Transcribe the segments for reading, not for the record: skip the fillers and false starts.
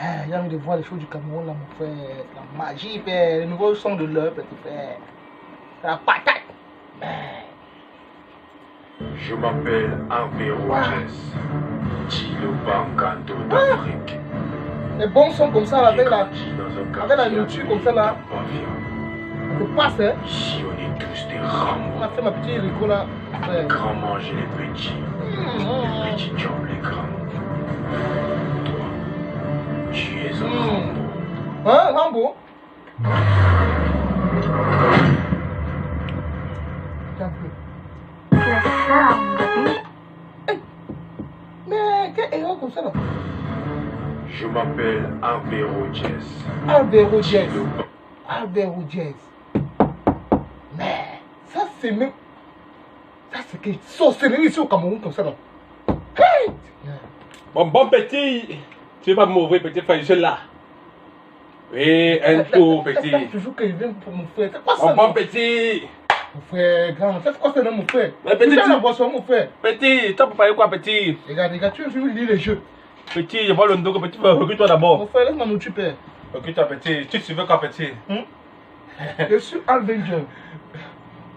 J'ai envie de voir les choses du Cameroun là, mon frère. La magie, père. Le nouveau son de l'heure, petit frère. La patate. Je m'appelle Harvey Rogers, Gilo Bancanto d'Afrique. Les bons sons comme ça, avec la nourriture comme ça là. Ça passe, hein. Si on est tous des On a Rambo, fait ma petite rico là. les grands mangent les petits, les petits chopent les grands. Toi, tu es un Rambo. Hein, Rambo? Tiens, plus. Mais quel héros comme ça là? Je m'appelle Harvey Rogers. Harvey Rogers. Harvey Rogers. Mais ça c'est même. Ça c'est que sorcellerie ici au Cameroun comme ça là. Hey! Bon petit, tu vas m'ouvrir petit frère, je suis là. Oui, un tour petit. C'est toujours qu'il vient pour mon frère. C'est quoi ça? Bon petit. Mon frère, grand. C'est quoi ça, mon frère? Mais petit, Tu fais la boisson, mon frère. Petit, tu peux parler quoi petit? Regarde, tu veux lire les jeux. Petit, je vois le dos, petit, recule-toi Mon d'abord. frère, laisse-moi nous tuer, père. Recule-toi petit, tu veux quoi petit? Je suis Avenger.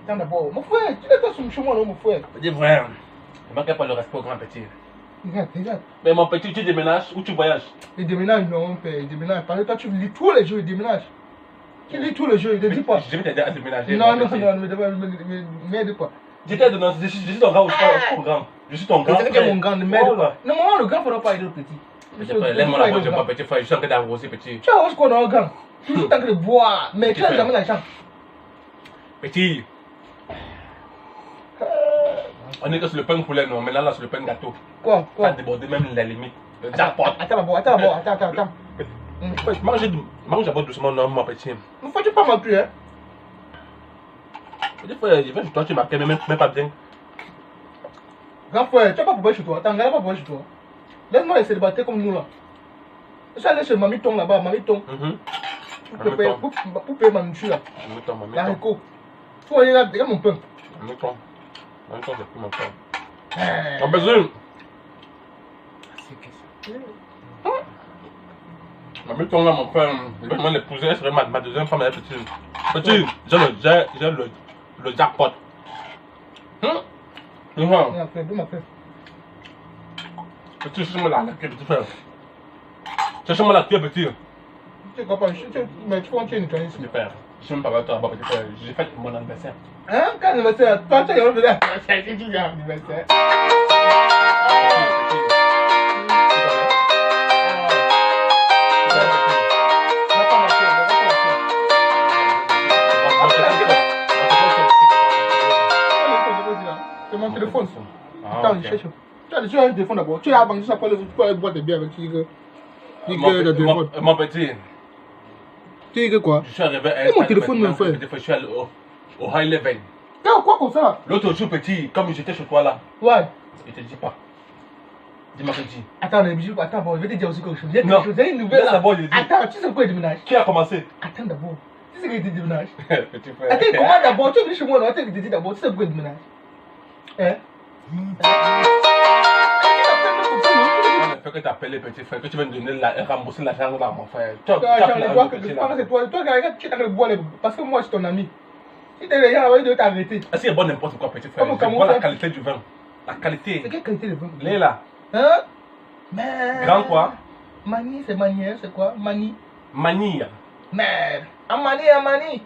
Tiens d'abord. Mon frère, tu n'es pas sur le moi, non, mon frère. Petit frère, ne manque pas le respect au grand petit. Regarde. Mais mon petit, tu déménages ou tu voyages? Il déménage, non, père. Il déménage. Parce que toi, tu lis tous les jeux, il déménage. Tu lis tous les jeux, il ne dit pas. Je vais t'aider à déménager. Non, mais merde quoi. Je t'aide, non, je suis ton grand ou ton grand? Je suis ton grand. C'est que mon grand ne m'aide Oh là. pas. Normalement, le grand ne faudra pas aider le petit. Petit frère, laisse-moi la voix, je vois petit frère, je suis en train d'arroser petit. Tu as ce qu'on a au grand. Toujours en train de boire, mais tu n'as jamais l'argent. Petit. On est que sur le pain poulet, non, maintenant là sur le pain gâteau. Quoi? Ça a débordé même les limites. Le jackpot. Attends d'abord. Mange d'abord doucement, non, mon petit. Ne faut-tu pas m'appuyer, hein? Petit frère, je vais chez toi, tu m'appelles même pas bien. Grand frère, tu n'as pas pour chez toi. T'en regardes pas pour chez toi. Laisse-moi les célibataires comme nous là. Je suis allé chez Mamie Ton là-bas, Mamie Ton. Pour payer ma nourriture là. La Rico. Tu vois, regarde mon pain. Mamie Ton, c'est plus mon pain. Mon besoin. Mamie Ton là, mon pain, je vais vraiment l'épouser, elle serait ma deuxième femme, elle est petite. Petit, j'ai le jackpot. Donne-moi. Petit, cherche-moi la queue, petit frère. Cherche-moi la queue, petit. Tu comprends? Mais tu vois, tu es une ici. Petit frère, je suis même pas avec toi, petit frère. J'ai fait mon anniversaire. Hein? Quand anniversaire? Toi, tu as eu l'anniversaire. C'est du anniversaire. C'est mon téléphone. Attends, je cherche. Tu as un téléphone d'abord. Tu as la banque, tu peux aller boire des bières avec Tigre. Mon petit. Tigre quoi? Je suis arrivé à mon téléphone, mon frère. Je suis allé au high level. Quoi comme ça? L'autre jour, petit, comme j'étais chez toi là. Ouais. Il te dit pas. Dis-moi petit. Attends, bon, je vais te dire aussi quelque chose. Non. J'ai une nouvelle. D'abord, je dis. Attends, tu sais pourquoi il déménage? Qui a commencé? Attends d'abord. Tu sais qu'il déménage? Petit frère. Attends, comment d'abord? Tu es venu chez moi, non? Attends, il te dit d'abord. Tu sais pourquoi il déménage? Hein? On ne fait que t'appeler petit frère, que tu vas me donner rembourser l'argent là, mon frère. Tu as c'est toi, regarde, tu es en train de boire parce que moi, je suis ton ami. Si t'es les gens, ils doivent t'arrêter. Est-ce qu'il y a bon n'importe quoi, petit frère? Je vois la qualité du vin. La qualité. C'est quelle qualité de vin? L'est là. Hein? Mais... Grand quoi? Mani, c'est manière, c'est quoi? Mani. Manille. Merde. Mani.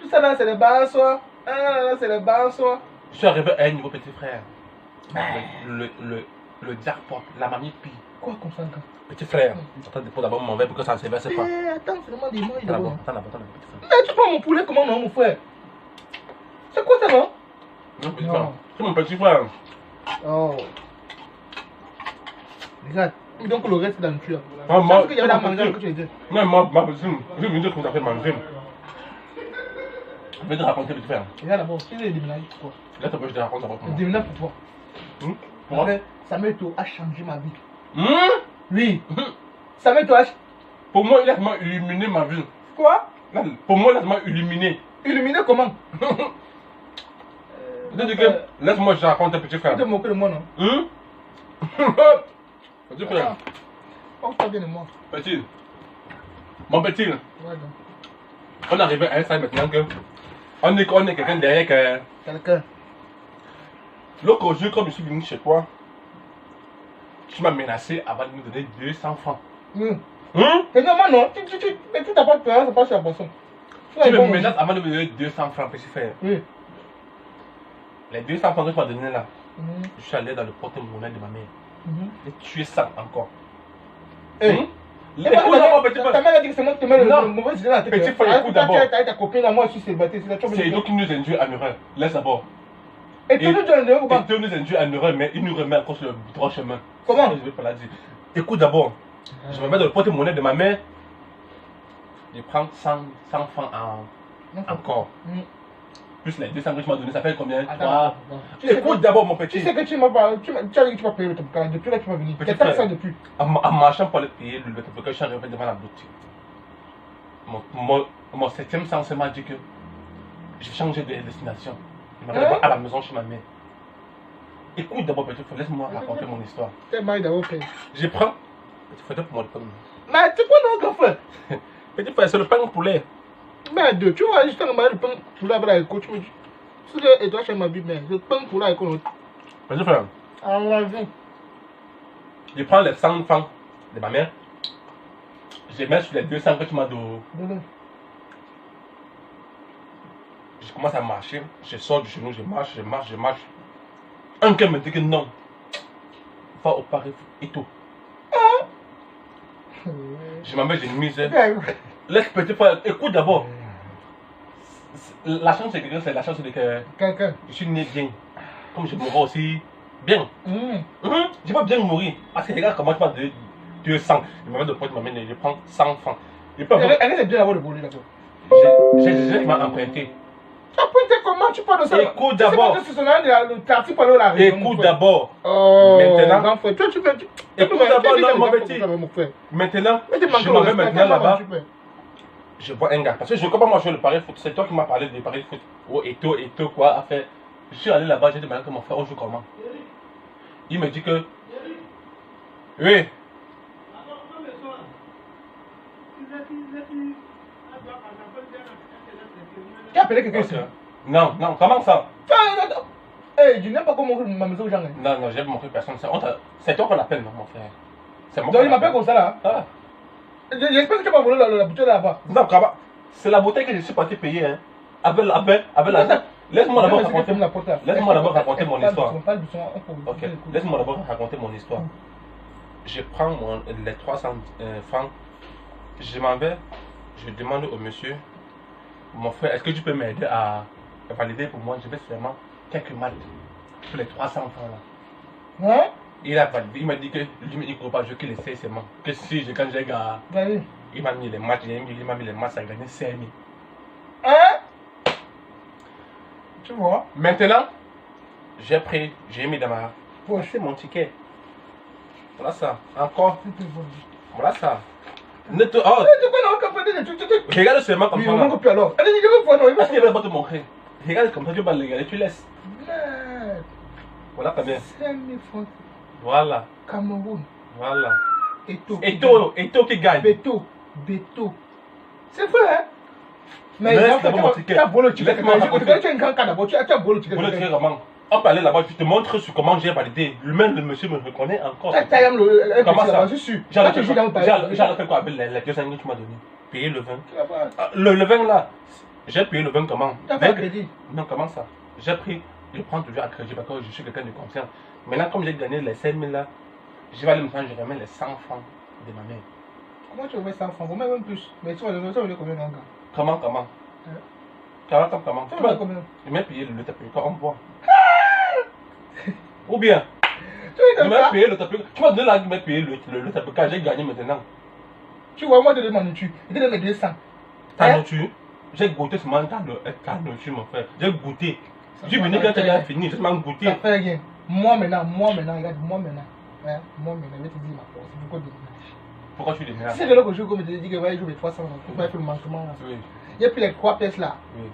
Tout ça là, c'est les balançoires. Ah là, c'est les balançoires. Je suis arrivé à un niveau, petit frère. Le jackpot, la mamie pie. Quoi comme ça, gars? Petit frère, attends, dépose d'abord mon verre pour que ça ne se verse pas. Attends, seulement dis-moi. Attends d'abord, petit frère. Mais tu prends mon poulet comment non, mon frère? C'est quoi ça, non? Non, petit frère. C'est mon petit frère. Oh. Regarde. Donc le reste c'est dans le cul. Moi, qu'il y avait à manger que tu étais. non, ma petite, je vais me dire qu'on a fait manger. Je vais te raconter, petit frère. Regarde d'abord, tu es déménagé pour toi. Là, je te raconte d'abord. Je déménage pour toi. Pourquoi? Samuel Eto'o a changé ma vie. Oui. Samuel Eto'o a... Pour moi, il a vraiment illuminé ma vie. Quoi? Pour moi, il a vraiment illuminé. Illuminé comment? Laisse-moi, je te raconte, petit frère. Tu te moques de moi, non? Petit frère. Oh, ça vient de moi. Petit. Mon petit. Ouais, donc. On est arrivé à un stade maintenant que. On est quelqu'un derrière que. Quelqu'un. L'autre jour, comme je suis venu chez toi, tu m'as menacé avant de me donner 200 francs. C'est normal, non? Mais tu n'as pas de peur, c'est pas sur la boisson. Tu me menaces avant de me donner 200 francs, petit frère. Oui. Les 200 francs que tu m'as donné là, je suis allé dans le porte-monnaie de ma mère. Et tu es ça encore. Ta mère a dit que c'est moi qui te mets le mauvais idée dans la tête. Petit frère, écoute d'abord. Tu as ta copine là, moi je suis célibataire. C'est Edo qui nous induit en erreur. Laisse d'abord. Et tu nous donnes le comment? Edo nous induit en erreur, mais il nous remet encore sur le droit chemin. Comment? Je vais pas la dire. Écoute d'abord. Je me mets dans le porte-monnaie de ma mère. Je prends 100 francs encore. Plus les 200 que tu m'as donné, ça fait combien? Écoute d'abord mon petit. Tu sais que tu m'as pas. Tu as dit que tu vas payer le tabac. Depuis là, tu vas venir. Tu as ça depuis. En marchant pour aller payer le tabac, je suis arrivé devant la boutique. Mon septième sens m'a dit que j'ai changé de destination. Je m'arrive à la maison chez ma mère. Écoute d'abord, petit frère, laisse-moi raconter mon histoire. C'est mal d'abord fait. Je prends. Petit frère, pour moi le pain. Mais c'est quoi non, grand frère? Petit frère, c'est le pain au poulet. Mais deux, tu vois, juste le pain poulet avec la écho, tu me dis. Si tu dois chez ma bible, le pain poulet avec l'autre. Petit frère. Ah, on l'a vu. Je prends les 100 francs de ma mère. Je les mets sur les 200 que tu m'as donné. Je commence à marcher. Je sors du genou, je marche. Un cœur me dit que non. Va au Paris et tout. Je m'en vais, j'ai une mise. Laisse petit frère, écoute d'abord. La chance c'est quelqu'un, c'est la chance de quelqu'un. Je suis né bien. Comme je mourrai aussi bien. Je vais pas bien mourir. Parce que regarde comment tu m'as donné 200. Je me mets de pointe, je prends 100 francs. Elle est bien d'avoir le voler d'abord. J'ai déjà qui m'a emprunté. Tu as emprunté comment? Tu parles de ça? Écoute d'abord. C'est son nom de le quartier pour aller à la région. Écoute d'abord. Maintenant. Grand frère, tu fais. Écoute d'abord, non, mon petit. Maintenant, je m'en vais maintenant là-bas. Je vois un gars. Parce que je ne comprends pas moi jouer le pari foot. C'est toi qui m'as parlé de pari foot. Oh, Eto, quoi, à faire. Je suis allé là-bas, j'ai demandé que mon frère, on joue comment? Il me dit que. Oui. Tu as appelé quelqu'un ici? Non, comment ça? Je n'aime pas comment ma maison aux gens. Non, j'ai montré personne. C'est toi qu'on appelle, non, mon frère. C'est moi. Donc il m'appelle comme ça là? J'espère que tu vas voler la bouteille là-bas. Non, c'est la bouteille que je suis parti payer. Hein. Avec la. Laisse-moi d'abord raconter. Laisse-moi d'abord raconter mon histoire. Ok, laisse-moi d'abord raconter mon histoire. Je prends les 300 francs. Je m'en vais. Je demande au monsieur, mon frère, est-ce que tu peux m'aider à valider pour moi? Je vais seulement quelques maths pour les 300 francs là. Hein? Il a validé, il m'a dit que lui, il ne croit pas jouer, qu'il essaie seulement. Que si, quand j'ai gagné, il m'a mis les matchs, il m'a mis les matchs, ça a gagné 5 000. Hein? Tu vois? Maintenant, j'ai mis dans ma poche mon ticket. Voilà ça, encore. Voilà ça. Regarde seulement comme ça. Est-ce qu'il va pas te montrer? Regarde comme ça, tu vas le regarder, tu laisses. Voilà combien? 5 000 francs. Voilà. Cameroun. Voilà. Eto qui gagne. Beto. C'est vrai, hein? Mais tu as volé le ticket. Tu as un grand cas d'abord. Tu as volé le ticket. Volé le ticket comment? On peut aller là-bas, je te montre sur comment j'ai validé. Lui-même, le monsieur me reconnaît encore. Comment ça? Je suis. J'ai fait quoi avec les 200 que tu m'as donné? Payer le vin. Le vin là, j'ai payé le vin comment? Non, comment ça? Je prends toujours à crédit parce que je suis quelqu'un de confiance. Maintenant, comme j'ai gagné les 5 000 là, je vais aller me faire, je remets les 100 francs de ma mère. Comment tu remets 100 francs? Vous mettez même plus. Mais tu vas donner combien d'encore? Comment? Tu vas combien? Je vais payer le tapis quand on boit. Ou bien, tu vas payer le tapis. Tu m'as donné là que je vais payer le tapis quand j'ai gagné maintenant. Tu vois, moi je demande nourriture. Je te donne mes 200. Ta nourriture? J'ai goûté seulement ta nourriture, mon frère. J'ai goûté. Je venais quand tu as fini, j'ai seulement goûté. Ça fait rien. Moi maintenant, regarde, moi maintenant, je vais te dire ma force. Pourquoi tu déménages? C'est de là que je me dis que je vais jouer 300 francs. Tu vas faire le manquement là. Oui. Il y a pris les 3 pièces là. Oui.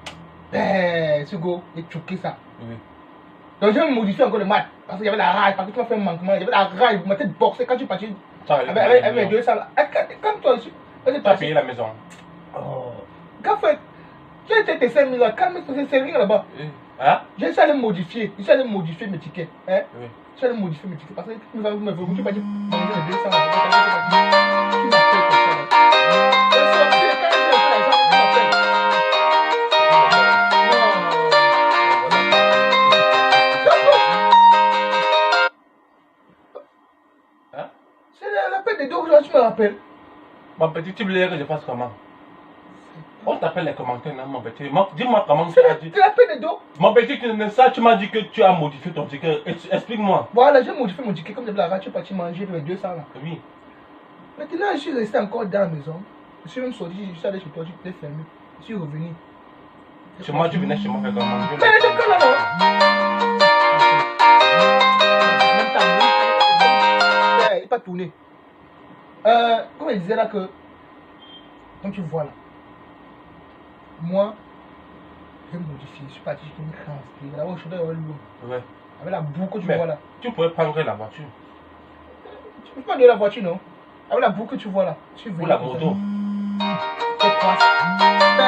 Tu go, et choqué ça. Oui. Donc je vais modifier encore le match. Parce qu'il y avait la rage, parce que tu m'as fait un manquement. Il y avait la rage, vous m'avez boxé quand tu es parti Avec 200 là. Comme toi aussi. Tu as payé la maison. Oh. Gars, j'ai été tes 5 000 là. Calme-toi, c'est rien là-bas. Hein? J'ai essayé de modifier. J'ai essayé de modifier mes tickets. Hein? Oui. J'ai essayé de modifier mes tickets. Parce que tu m'as dit, tu m'as dit 200 là. Tu m'as fait comme ça là. Des deux jours, tu me rappelles. Mon petit, tu voulais que je fasse comment? On t'appelle les commentaires, non, mon petit. Dis-moi comment tu as dit. Tu l'appelles des dos? Mon petit, tu m'as dit que tu as modifié ton ticket. Explique-moi. Voilà, j'ai modifié mon ticket comme de la radio, tu es parti manger les 200 là. Oui. Maintenant, je suis resté encore dans la maison. Je suis même sorti, je suis allé chez toi, tu t'es fermé. Je suis revenu. Chez moi, tu venais chez moi faire comment? Mais je ne là, non. Il n'est pas tourné. Comme il disait là que, comme tu vois là, moi, j'ai modifié, je suis parti, je suis transpiré. Là-bas, je suis dans l'eau. Ouais. Avec la boue que tu vois là. Tu pourrais prendre la voiture. Tu peux pas de la voiture, non? Avec la boue que tu vois là. Ou la moto.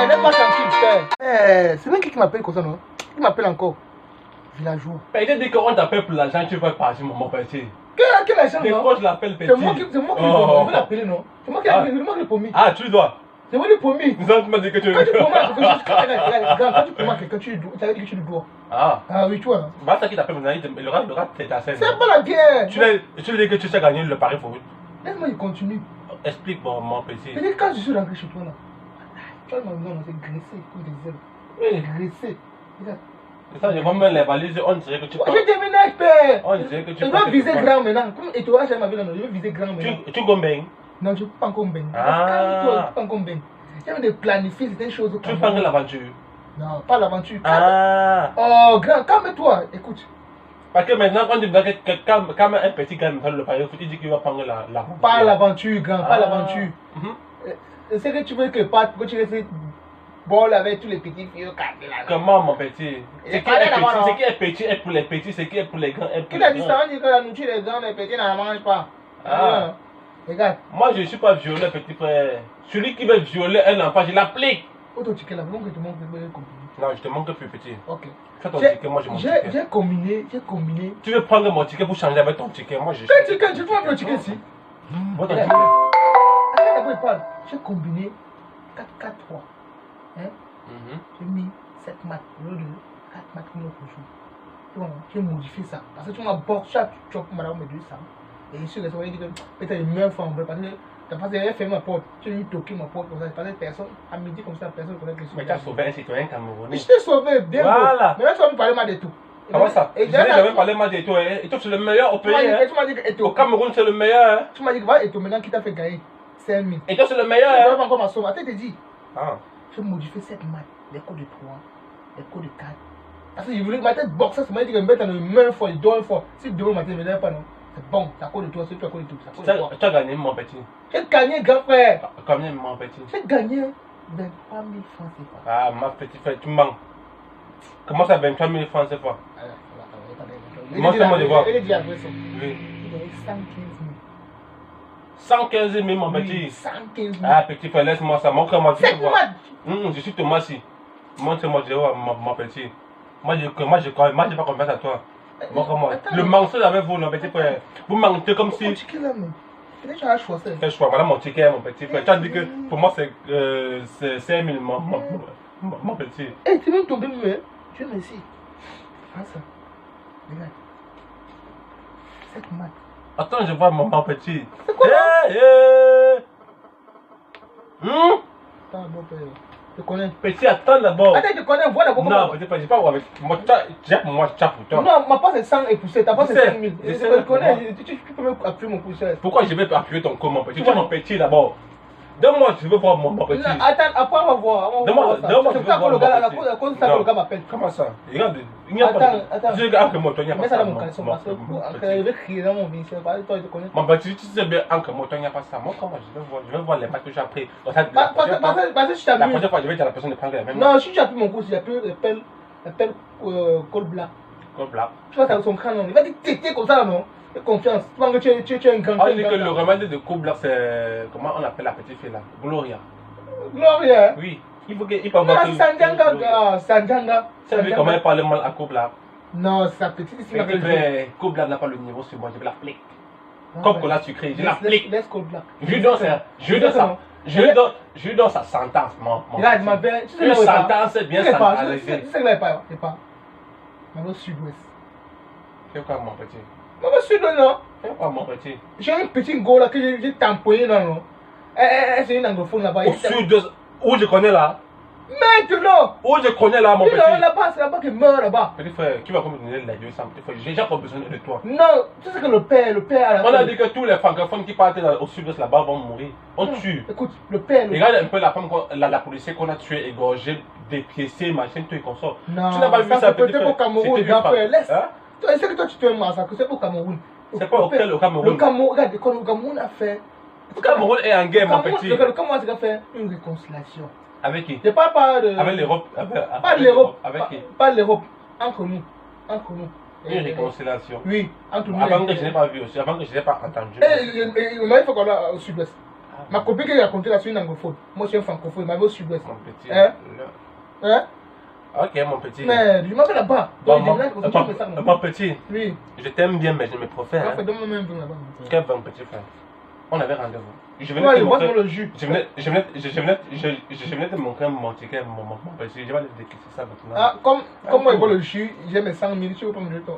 Laisse-moi tranquille, père. C'est même qui m'appelle comme ça, non? Qui m'appelle encore? Villageois. Il t'a dit qu'on t'appelle pour l'argent, tu vas partir, mon petit. Quel argent, non? Pourquoi je l'appelle petit? C'est moi qui vais l'appeler, non? C'est moi qui l'ai promis. Ah, tu le dois? C'est moi qui l'ai promis. Non, tu m'as dit que tu le dois. Quand tu promets quelqu'un, tu as dit que tu le dois. Ah. Ah oui, toi. Bah, ça qui t'appelle maintenant, il aura ta scène. C'est pas la guerre. Tu lui dis que tu sais gagner le pari pour lui. Laisse-moi, il continue. Explique, mon petit. Mais quand je suis rentré chez toi là, tu vois, non, c'est graissé, comme des ailes. Oui. Graissé. Regarde. C'est ça, je vais mettre les valises, on dirait que tu Je déménage, père. On dirait que tu je dois viser grand maintenant. Comme et toi, j'ai ma vie là, je veux viser grand maintenant. Tu gombes? Non, je ne peux pas encore baigner. Ah. Je ne peux pas encore baigner. J'aime de planifier certaines choses. Tu veux prendre l'aventure? Non, pas l'aventure. Ah. Oh, grand, calme-toi. Écoute. Parce que maintenant, quand tu dis quand un petit gars me fait le pari, il dit qu'il va prendre l'aventure. Pas l'aventure, grand, pas l'aventure. C'est que tu veux que tu restes bon avec tous les petits filles. Comment, mon petit? Ce qui est petit est pour les petits, ce qui est pour les grands est pour les grands. Qui t'a dit ça? On dit que la nourriture des grands, les petits n'en mangent pas. Ah. Regarde. Moi, je ne suis pas violé, petit frère. Celui qui veut violer un enfant, je l'applique. Où ton ticket là? Bon, que tu manques de combiné. Non, je te manque plus petit. Ok. Fais ton ticket, moi j'ai mon ticket. J'ai combiné. Tu veux prendre mon ticket pour changer avec ton ticket? Moi je. Quel ticket? Tu prends le ticket ici. Votre ticket. Attends, d'abord il parle. J'ai combiné 4-4-3. Hein? J'ai mis 7 maths au lieu de 4 maths comme l'autre jour. Bon, j'ai modifié ça. Parce que tu m'as boxé chaque job pour madame me dire ça. Et je suis resté, on dit que peut-être les meilleures fois en vrai. Parce que t'as pas fermé ma porte. Tu as eu toqué ma porte comme ça. Parce que personne, à midi comme ça, personne ne connaît que je suis. Mais tu as sauvé un citoyen camerounais. Je t'ai sauvé, bien. Voilà. Mais là, tu vas me parler mal de tout. Comment ça? Je n'ai jamais parlé mal de toi. Et toi, c'est le meilleur au pays. Tu m'as dit que au Cameroun, c'est le meilleur. Tu m'as dit que voilà, et toi maintenant qui t'a fait gagner 5 000. Et toi, c'est le meilleur. Tu n'as pas encore ma somme. Attends, je t'ai dit. Ah. Je modifie cette maths, les codes de 3, les codes de 4. Parce que je voulais que ma tête boxe, ça m'a dit que je me mette dans le même fois, je dors une fois. Si demain matin, je ne me pas, non. C'est bon, c'est à cause de toi, c'est plus à cause de tout. Tu as gagné, mon petit. J'ai gagné, grand frère. Combien, mon petit? J'ai gagné 23 000 francs CFA. Ah, ma petite frère, tu manques. Comment ça, 23 000 francs CFA? Montre-moi de voir. Il est dit après ça. Oui. Il a 115 115 000, mon petit. Oui, 115 000. Ah, petit frère, laisse-moi ça. Montre-moi. C'est quoi? Je suis Thomas ici. Montre-moi, je vois, mon petit. Moi, je pas confiance à toi. Montre-moi. Le mensonge avec vous, mon petit frère. Vous mentez comme si. Fais choix. Voilà mon ticket, mon petit frère. Tu as dit que pour moi, c'est 5 000, mon petit. Eh, tu veux me tomber, mais tu es ici. Prends ça. Regarde. Cette maths. Attends, je vois mon petit. C'est quoi là? Attends, bon père. Je connais. Petit, attends d'abord. Attends, je connais, vois d'abord. Non, petit frère, j'ai pas avec. Moi, tchap pour toi. Non, ma passe est 100 et poussée. Ta passe est 5 000. Je connais. Tu peux me appuyer mon poussée. Pourquoi je vais appuyer ton corps, mon petit? Tu es mon petit d'abord. Donne-moi, je veux voir mon petit. Attends, après on va voir. Donne-moi, je veux voir mon petit. À cause de ça que le gars m'appelle. Comment ça? Regarde, il n'y a pas de... Attends. Je vais entre moi, toi, il n'y a pas Mets ça. ça dans mon caleçon parce que je vais crier dans mon vie. Toi, je te connais. Mon petit, tu sais bien, entre moi, toi, il n'y a pas ça. Moi, comment je vais voir les maths que j'ai appris. Parce que je t'ai La prochaine fois, je vais dire à la personne de prendre les mêmes. Non, si tu as pris mon cours, j'ai appris l'appel col blanc. Col blanc. Tu vois, ça son crâne, il va dire tété comme ça, non? Fais confiance. Tu vois que tu es un grand. On dit que le remède de couple là, c'est. Comment on appelle la petite fille là? Gloria. Gloria? Oui. Il faut qu'il peut avoir. Sanjanga. Tu vu comment elle parle mal à couple là? Non, c'est sa petite fille. Couple là n'a pas le niveau sur moi, je vais l'appliquer. Comme qu'on l'a sucré, je l'applique. Laisse Code Black. Je lui donne sa sentence, regarde, ma belle. Une sentence bien centralisée. Tu sais que là, il n'est pas. Maman Sud-Ouest. C'est quoi mon petit? Maman Sud-Ouest, non? C'est quoi mon petit? J'ai un petit go là que j'ai tamponné, non? C'est une anglophone là-bas. Au Sud-Ouest, où je connais là? Maintenant! Où je connais là, mon petit? Là-bas, c'est là-bas qu'il meurt là-bas. Petit frère, qui va me donner la vie sans petit frère? J'ai déjà pas besoin de toi. Non, tu sais que le père on a dit que tous les francophones qui partent au Sud-Ouest là-bas vont mourir. On tue. Écoute, le père. Regarde un peu la femme, la policière qu'on a tuée, égorgée, dépiécée, machin, tout et consort. Non, tu n'as pas vu ça, petit frère? C'était au Cameroun, grand frère. Laisse. Est-ce que toi tu te massacres? C'est au Cameroun. C'est pas au Cameroun. Le Cameroun, regarde, le Cameroun a fait. Le Cameroun est en guerre, mon petit. Le Cameroun a fait une réconciliation. Avec qui? Je parle pas de. Avec l'Europe. Pas de l'Europe. Avec qui? Pas de l'Europe. Entre nous. Une réconciliation. Oui, entre nous. Avant que je n'ai pas vu aussi, avant que je n'ai pas entendu. Il m'avait fait qu'on a au Sud-Ouest. Ma copine qui a raconté là, c'est une anglophone. Moi, je suis un francophone. Il m'avait au Sud-Ouest. Mon petit. Hein? Ok, mon petit. Mais lui m'appelle là-bas. Mon petit. Oui. Je t'aime bien, mais je me préfère. Donne-moi même un peu là-bas. Quel bon petit frère. On avait rendez-vous. Je venais te montrer mon ticket, mon petit. Je vais aller décaisser ça maintenant. Ah, comme moi, il voit le jus, j'ai mes 100 000, tu veux pas me jeter.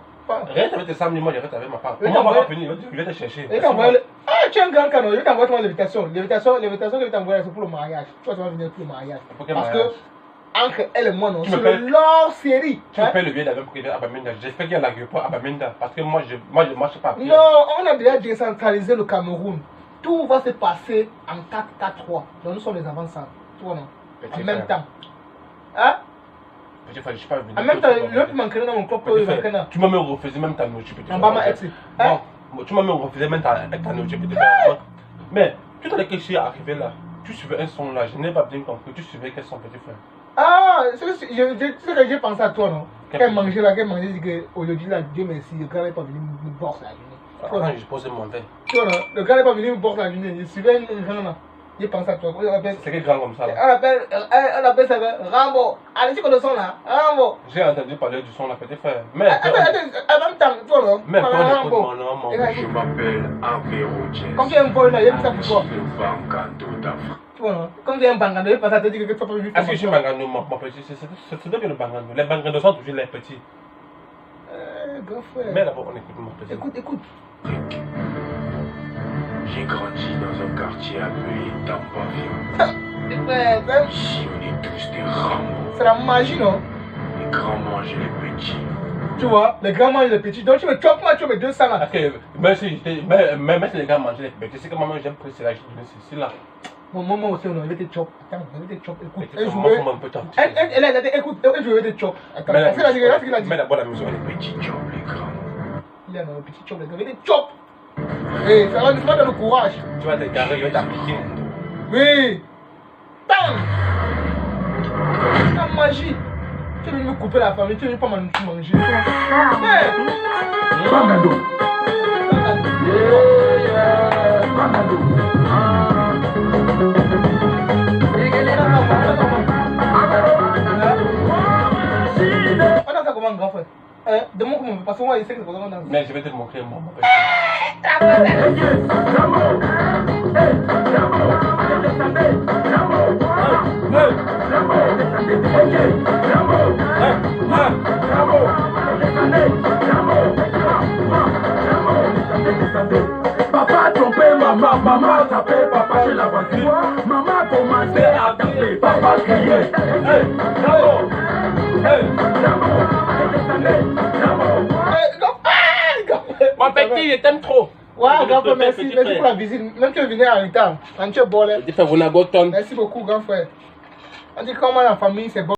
Reste avec tes 100 000, moi je reste avec ma femme. Comment on va pas finir? Je vais te chercher. Ah, tu es un grand canon, je vais t'envoyer l'invitation. L'invitation que je vais t'envoyer, c'est pour le mariage. Toi, tu vas venir pour le mariage. Parce que, entre elle et moi, non, c'est leur série. Tu me payes le billet d'avion pour qu'il vienne à Bamenda. J'espère qu'il y a l'aéroport à Bamenda. Parce que moi, je marche pas à pied. Non, on a déjà décentralisé le Cameroun. Tout va se passer en 4-4-3. Donc nous sommes les avançants. Toi non. En même temps. Hein? Petit frère, je suis pas venu. En même temps, l'autre manquerait dans mon club. Tu m'as même refusé même ta nourriture, petit frère. Bon, tu m'as même refusé même ta nourriture, petit frère. Mais, tout à l'heure que je suis arrivé là, tu suivais un son là, je n'ai pas bien compris. Tu suivais quel son, petit frère? Ah, c'est que j'ai pensé à toi, non? Qu'elle mangeait là, dit qu'aujourd'hui là, Dieu merci, le gars n'est pas venu me bourser la journée. Quand je posais mon verre. Tu vois, le gars n'est pas venu me bourser la journée. Je suivais une grand là. J'ai pensé à toi. C'est quel grand comme ça là? On appelle ça Rambo. Allez, tu connais le son là? Rambo. J'ai entendu parler du son là, petit frère. Mais. Attends, en même temps, tu vois, non? Même toi, j'écoute mon nom, mon Je m'appelle Henri Roger. Comme tu es un boy là, il y a ça pour toi. Le Bangando d'Afrique. Tu vois, non? Comme tu es un bangando, il passe à te dire que tu n'as pas vu. Est-ce que je suis bangando, mon petit? C'est bien le bangando. Les bangandos sont toujours les petits. Grand frère. Mais d'abord, on écoute mon petit. Écoute. J'ai grandi dans un quartier appelé Tampavia. Ici, on est tous des Rambo. C'est la magie, non? Les grands mangent les petits. Tu vois, les grands mangent les petits. Donc tu me chopes, moi, tu me 200 là. Ok, mais si les gars mangent les petits, c'est que maman, j'aime presser la journée, c'est là. Mon maman aussi, on avait des chops. Attends, on avait des chops. Écoute, écoute, je vais des chops. Attends, mais d'abord la maison. Les petits chops, les grands. Il y a un petit chop, les gars, des chops. Et ça va dans le courage. Tu vas te garer, il va t'appliquer. Oui. Bam. C'est la magie. Tu veux me couper la famille, tu veux pas manger. Bangando. On a ça comment grand frère? De mon comment? Parce que moi, il sait que c'est pour ça qu'on danse. Mais je vais te montrer mon petit. Papa a trompé maman, maman a tapé papa chez la voiture. Maman a commencé à taper, papa criait. Hey, Rambo! Hey, Mon petit, je t'aime trop. Ouais, grand frère, merci pour la visite. Même que vous venez en retard. Merci beaucoup, grand frère. On dit comment la famille, c'est bon.